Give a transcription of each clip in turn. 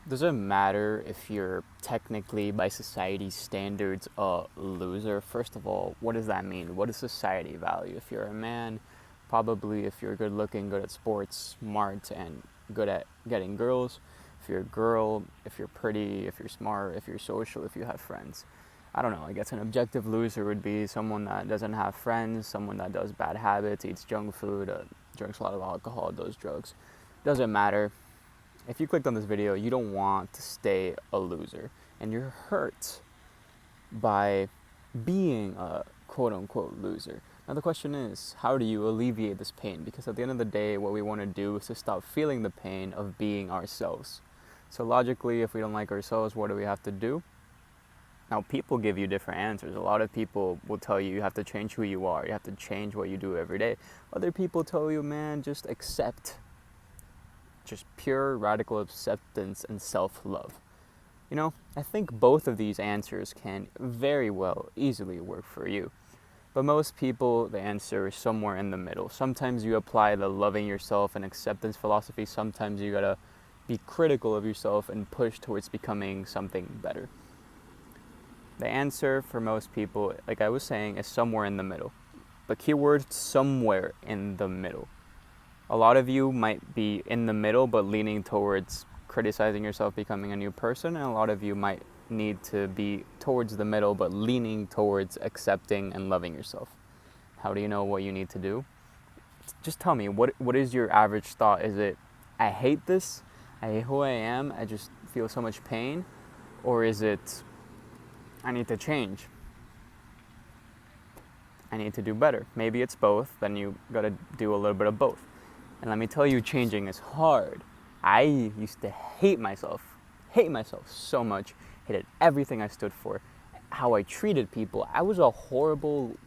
Does it matter if you're technically, by society's standards, a loser? First of all, what does that mean? What does society value? If you're a man, probably if you're good looking, good at sports, smart, and good at getting girls. If you're a girl, if you're pretty, if you're smart, if you're social, if you have friends. I don't know, I guess an objective loser would be someone that doesn't have friends, someone that does bad habits, eats junk food, drinks a lot of alcohol, does drugs. Doesn't matter. If you clicked on this video, you don't want to stay a loser. And you're hurt by being a quote unquote loser. Now, the question is, how do you alleviate this pain? Because at the end of the day, what we want to do is to stop feeling the pain of being ourselves. So, logically, if we don't like ourselves, what do we have to do? Now, people give you different answers. A lot of people will tell you have to change who you are, you have to change what you do every day. Other people tell you, man, just accept. Just pure radical acceptance and self-love. You know, I think both of these answers can very well easily work for you. But most people, the answer is somewhere in the middle. Sometimes you apply the loving yourself and acceptance philosophy. Sometimes you gotta be critical of yourself and push towards becoming something better. The answer for most people, like I was saying, is somewhere in the middle. The keyword, somewhere in the middle. A lot of you might be in the middle, but leaning towards criticizing yourself, becoming a new person. And a lot of you might need to be towards the middle, but leaning towards accepting and loving yourself. How do you know what you need to do? Just tell me, what is your average thought? Is it, I hate this, I hate who I am, I just feel so much pain? Or is it, I need to change, I need to do better? Maybe it's both, then you gotta do a little bit of both. And let me tell you, changing is hard. I used to hate myself so much, hated everything I stood for, how I treated people. I was horrible.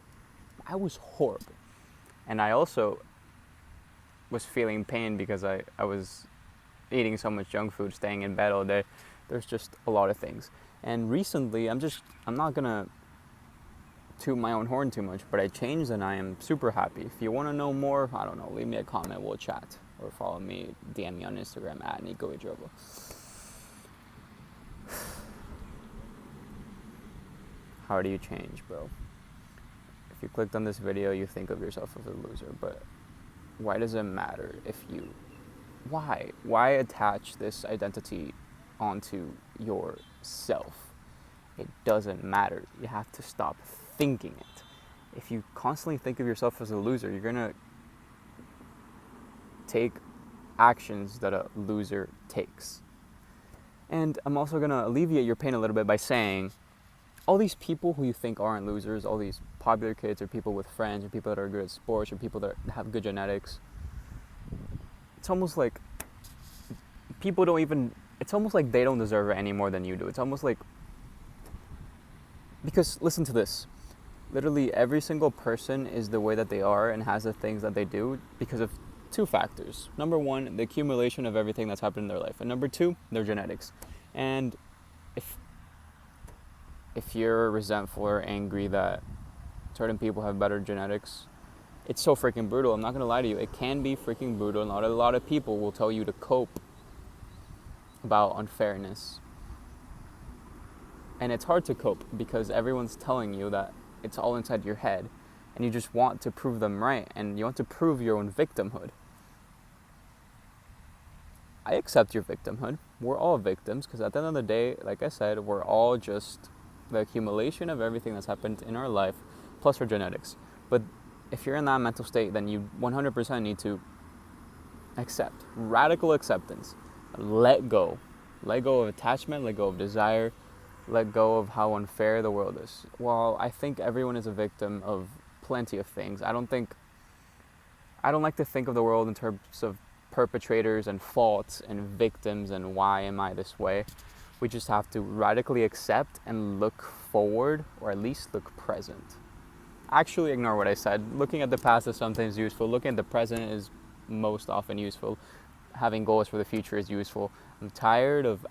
And I also was feeling pain because I was eating so much junk food, staying in bed all day. There's just a lot of things. And recently, I'm not gonna toot my own horn too much, but I changed and I am super happy. If you want to know more, I don't know, leave me a comment, we'll chat. Or follow me, DM me on Instagram at Nico Idrobo. How do you change, bro? If you clicked on this video, you think of yourself as a loser, but why does it matter if you... Why attach this identity onto yourself? It doesn't matter. You have to stop thinking it. If you constantly think of yourself as a loser, you're gonna take actions that a loser takes. And I'm also gonna alleviate your pain a little bit by saying, all these people who you think aren't losers, all these popular kids or people with friends or people that are good at sports or people that have good genetics, it's almost like it's almost like they don't deserve it any more than you do. It's almost like, because listen to this, literally every single person is the way that they are and has the things that they do because of two factors. Number one, the accumulation of everything that's happened in their life. And number two, their genetics. And if you're resentful or angry that certain people have better genetics, it's so freaking brutal. I'm not gonna lie to you. It can be freaking brutal. And a lot of people will tell you to cope about unfairness. And it's hard to cope because everyone's telling you that it's all inside your head and you just want to prove them right and you want to prove your own victimhood. I accept your victimhood. We're all victims because at the end of the day, like I said, we're all just the accumulation of everything that's happened in our life plus our genetics. But if you're in that mental state, then you 100% need to accept. Radical acceptance. Let go. Let go of attachment, let go of desire, let go of how unfair the world is. While I think everyone is a victim of plenty of things, I don't like to think of the world in terms of perpetrators and faults and victims and why am I this way. We just have to radically accept and look forward, or at least look present. Actually ignore what I said. Looking at the past is sometimes useful. Looking at the present is most often useful. Having goals for the future is useful. I'm tired of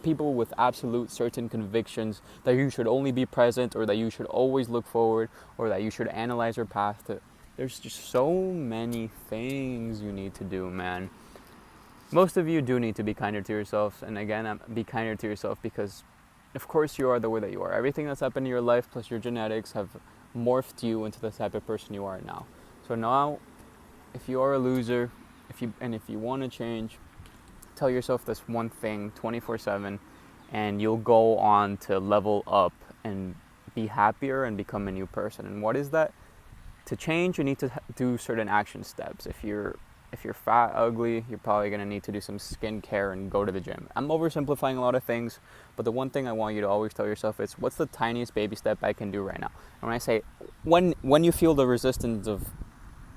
people with absolute certain convictions that you should only be present or that you should always look forward or that you should analyze your path. There's just so many things you need to do, man. most of you do need to be kinder to yourself. And again, be kinder to yourself because, of course, you are the way that you are. Everything that's happened in your life plus your genetics have morphed you into the type of person you are now. So now, if you are a loser, if you want to change, tell yourself this one thing 24/7, and you'll go on to level up and be happier and become a new person. And what is that? To change, you need to do certain action steps. If you're fat, ugly, you're probably going to need to do some skincare and go to the gym. I'm oversimplifying a lot of things, but the one thing I want you to always tell yourself is, what's the tiniest baby step I can do right now? And when I say, when you feel the resistance of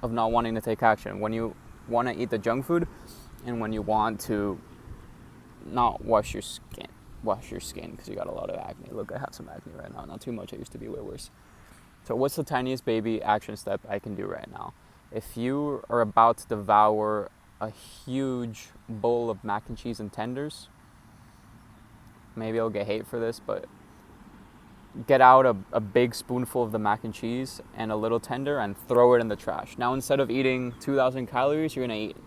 not wanting to take action, when you want to eat the junk food, and when you want to not wash your skin because you got a lot of acne. Look, I have some acne right now. Not too much. I used to be way worse. So what's the tiniest baby action step I can do right now? If you are about to devour a huge bowl of mac and cheese and tenders, maybe I'll get hate for this, but get out a big spoonful of the mac and cheese and a little tender and throw it in the trash. Now, instead of eating 2,000 calories, you're going to eat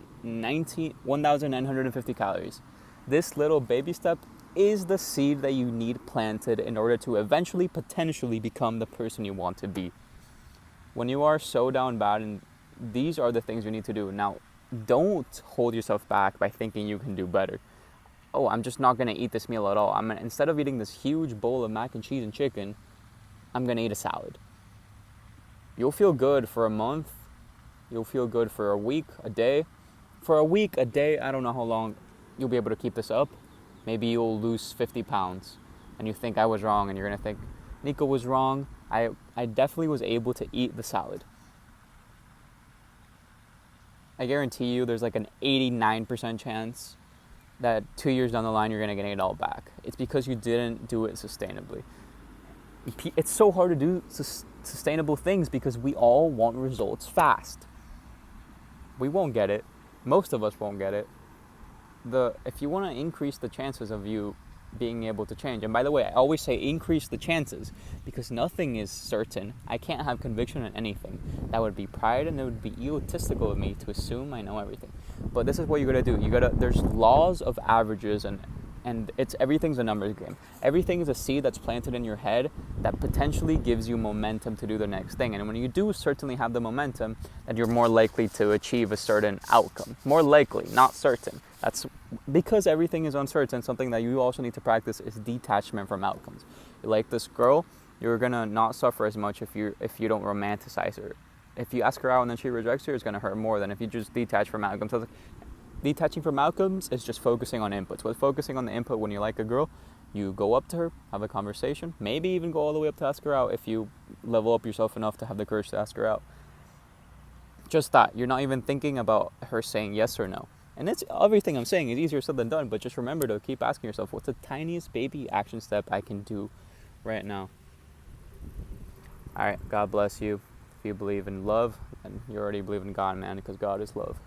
1,950 calories. This little baby step is the seed that you need planted in order to eventually, potentially become the person you want to be. When you are so down bad, and these are the things you need to do. Now, don't hold yourself back by thinking you can do better. Oh, I'm just not going to eat this meal at all. Instead of eating this huge bowl of mac and cheese and chicken, I'm going to eat a salad. You'll feel good for a month. You'll feel good for a week, a day. For a week, a day, I don't know how long you'll be able to keep this up. Maybe you'll lose 50 pounds and you think I was wrong, and you're going to think, Nico was wrong. I definitely was able to eat the salad. I guarantee you there's like an 89% chance that 2 years down the line you're going to get it all back. It's because you didn't do it sustainably. It's so hard to do sustainable things because we all want results fast. We won't get it. Most of us won't get it. If you want to increase the chances of you being able to change, and by the way, I always say increase the chances because nothing is certain. I can't have conviction in anything. That would be pride, and it would be egotistical of me to assume I know everything. But this is what you gotta do. There's laws of averages, and everything's a numbers game. Everything is a seed that's planted in your head that potentially gives you momentum to do the next thing. And when you do certainly have the momentum, then you're more likely to achieve a certain outcome. More likely, not certain. That's because everything is uncertain. Something that you also need to practice is detachment from outcomes. You like this girl, you're gonna not suffer as much if you don't romanticize her. If you ask her out and then she rejects you, it's gonna hurt more than if you just detach from outcomes. So detaching from outcomes is just focusing on inputs. With focusing on the input, when you like a girl, you go up to her, have a conversation, maybe even go all the way up to ask her out if you level up yourself enough to have the courage to ask her out. Just that. You're not even thinking about her saying yes or no. And it's everything I'm saying is easier said than done, but just remember to keep asking yourself, what's the tiniest baby action step I can do right now? All right, God bless you. If you believe in love, and you already believe in God, man, because God is love.